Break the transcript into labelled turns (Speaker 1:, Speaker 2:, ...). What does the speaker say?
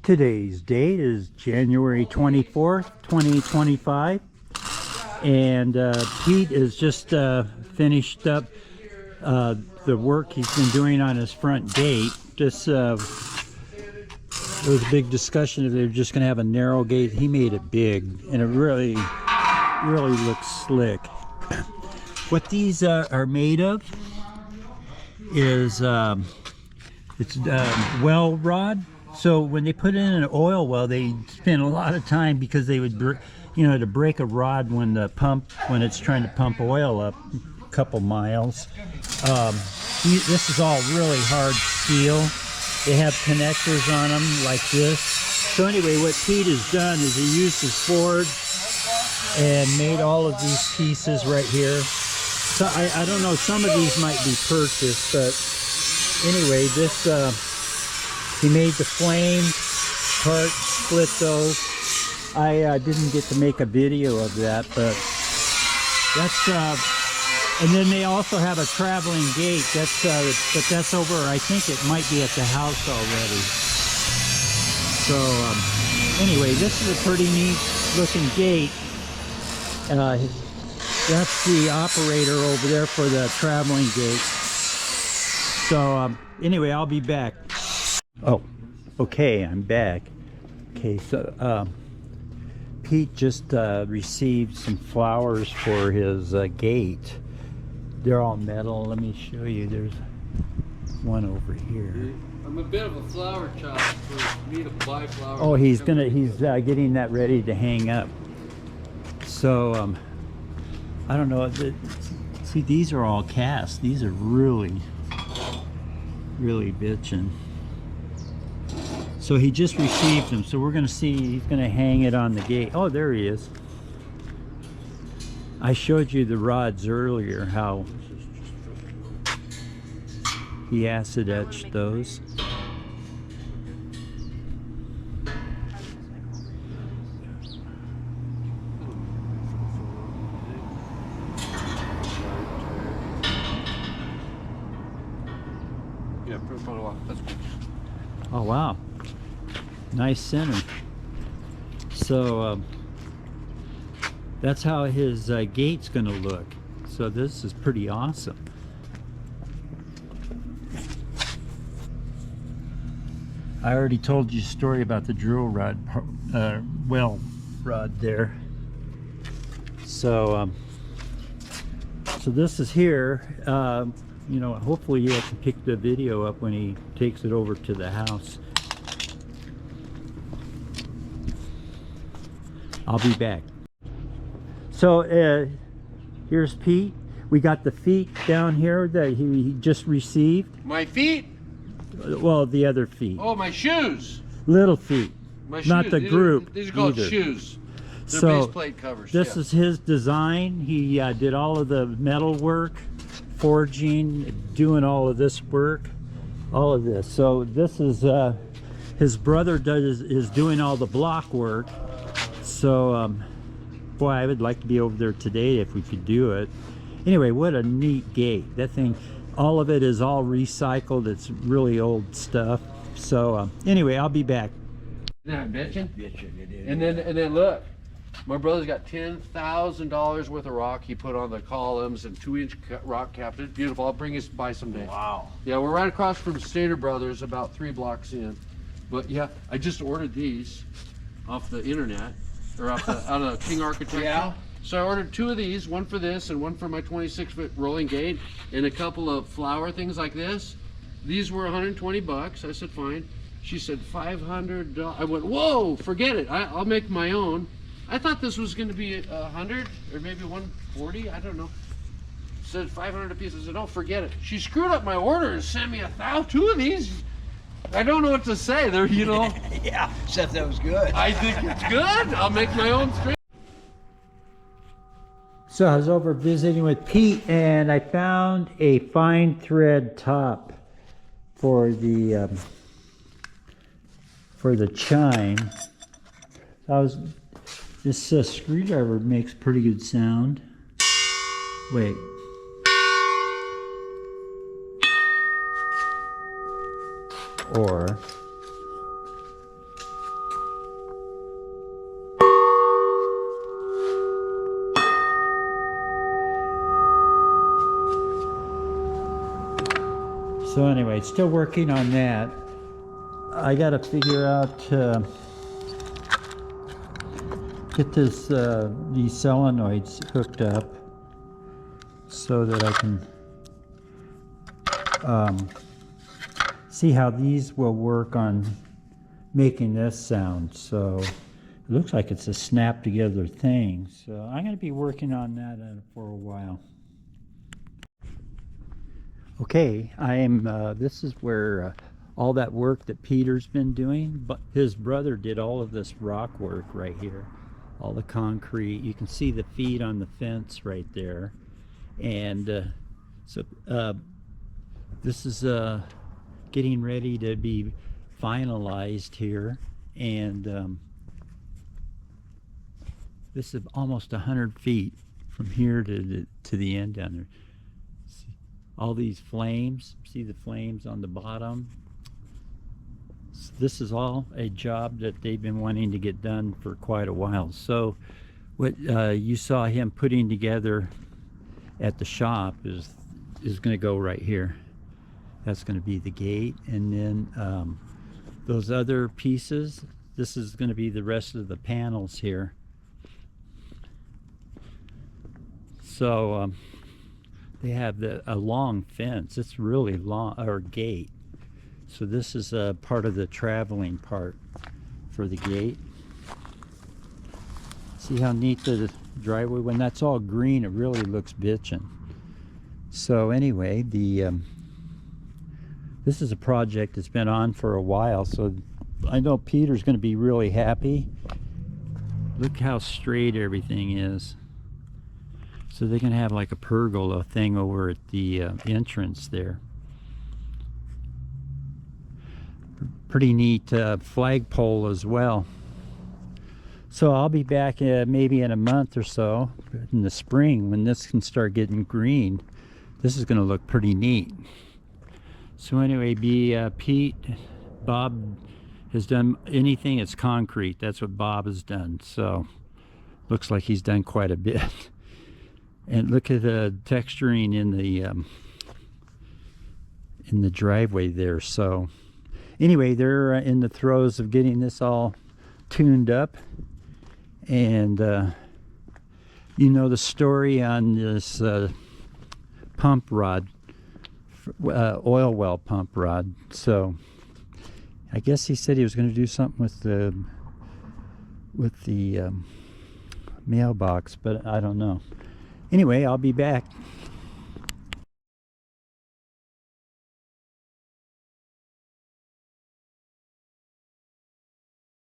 Speaker 1: Today's date is January 24th, 2025, and Pete has just finished up the work he's been doing on his front gate. This there was a big discussion if they were just going to have a narrow gate. He made it big, and it really looks slick. What these are made of is it's well rod. So when they put it in an oil well, they spend a lot of time because they would, to break a rod when it's trying to pump oil up a couple miles. This is all really hard steel. They have connectors on them like this. So anyway, what Pete has done is he used his forge and made all of these pieces right here. So I don't know, some of these might be purchased, but anyway, this he made the flame part, split those. I didn't get to make a video of that, but that's and then they also have a traveling gate. That's but that's over, I think it might be at the house already. So anyway, this is a pretty neat looking gate. That's the operator over there for the traveling gate. So anyway, I'll be back. Oh, okay, I'm back. Okay, so Pete just received some flowers for his gate. They're all metal. Let me show you. There's one over here.
Speaker 2: I'm a bit of a flower child, for me to buy flowers.
Speaker 1: Oh, he's getting that ready to hang up. So I don't know. See, these are all cast. These are really bitchin'. So he just received them. So we're gonna see. He's gonna hang it on the gate. Oh, there he is. I showed you the rods earlier, how he acid etched those.
Speaker 2: Yeah, put a photo up. That's cool.
Speaker 1: Oh wow, nice center. So that's how his gate's gonna look. So this is pretty awesome. I already told you a story about the drill rod, well rod there. So so this is here. Hopefully you can pick the video up when he takes it over to the house. I'll be back. So here's Pete. We got the feet down here that he just received.
Speaker 2: My feet?
Speaker 1: Well, the other feet.
Speaker 2: Oh, my shoes.
Speaker 1: Little feet.
Speaker 2: My
Speaker 1: Not
Speaker 2: shoes.
Speaker 1: the group.
Speaker 2: These are called
Speaker 1: either.
Speaker 2: shoes. They're
Speaker 1: So
Speaker 2: base plate covers.
Speaker 1: this is his design. He did all of the metal work, forging, doing all of this work, all of this. So this is his brother is doing all the block work. So boy, I would like to be over there today if we could do it. Anyway, what a neat gate. That thing, all of it is all recycled. It's really old stuff. So anyway, I'll be back.
Speaker 2: Isn't that bitchin'? Bitchin' it is. And then look, my brother's got $10,000 worth of rock he put on the columns and 2-inch rock caps. It's beautiful. I'll bring you by someday.
Speaker 1: Wow.
Speaker 2: Yeah, we're right across from Stater Brothers, about 3 blocks in. But yeah, I just ordered these off the internet, or out of King Architecture.
Speaker 1: Yeah.
Speaker 2: So I ordered 2 of these, one for this and one for my 26-foot rolling gate, and a couple of flower things like this. These were 120 bucks. I said, fine. She said $500. I went, whoa, forget it. I'll make my own. I thought this was going to be 100 or maybe 140. I don't know. Said 500 a piece. I said, no, forget it. She screwed up my order and sent me 2 of these. I don't know what to say. They're,
Speaker 3: Yeah, except that was good.
Speaker 2: I think it's good. I'll make my own string.
Speaker 1: So I was over visiting with Pete, and I found a fine thread top for the chime. This screwdriver makes pretty good sound. Wait. ore. So anyway, still working on that. I gotta figure out get this these solenoids hooked up so that I can see how these will work on making this sound. So it looks like it's a snap together thing. So I'm gonna be working on that for a while. Okay, I am. This is where all that work that Peter's been doing, but his brother did all of this rock work right here, all the concrete. You can see the feet on the fence right there, and so this is getting ready to be finalized here, and this is almost 100 feet from here to the end down there. All these flames, see the flames on the bottom? This is all a job that they've been wanting to get done for quite a while. So what you saw him putting together at the shop is going to go right here. That's going to be the gate, and then those other pieces, this is going to be the rest of the panels here. So they have a long fence. It's really long, or gate. So this is a part of the traveling part for the gate. See how neat the driveway, when that's all green, it really looks bitchin'. So anyway, this is a project that's been on for a while, so I know Peter's going to be really happy. Look how straight everything is. So they can have like a pergola thing over at the entrance there. Pretty neat flagpole as well. So I'll be back maybe in a month or so in the spring when this can start getting green. This is going to look pretty neat. So anyway, Pete, Bob has done anything that's concrete. That's what Bob has done. So looks like he's done quite a bit. And look at the texturing in the driveway there. So anyway, they're in the throes of getting this all tuned up, and you know the story on this pump rod, oil well pump rod. So I guess he said he was going to do something with the mailbox, but I don't know. Anyway, I'll be back.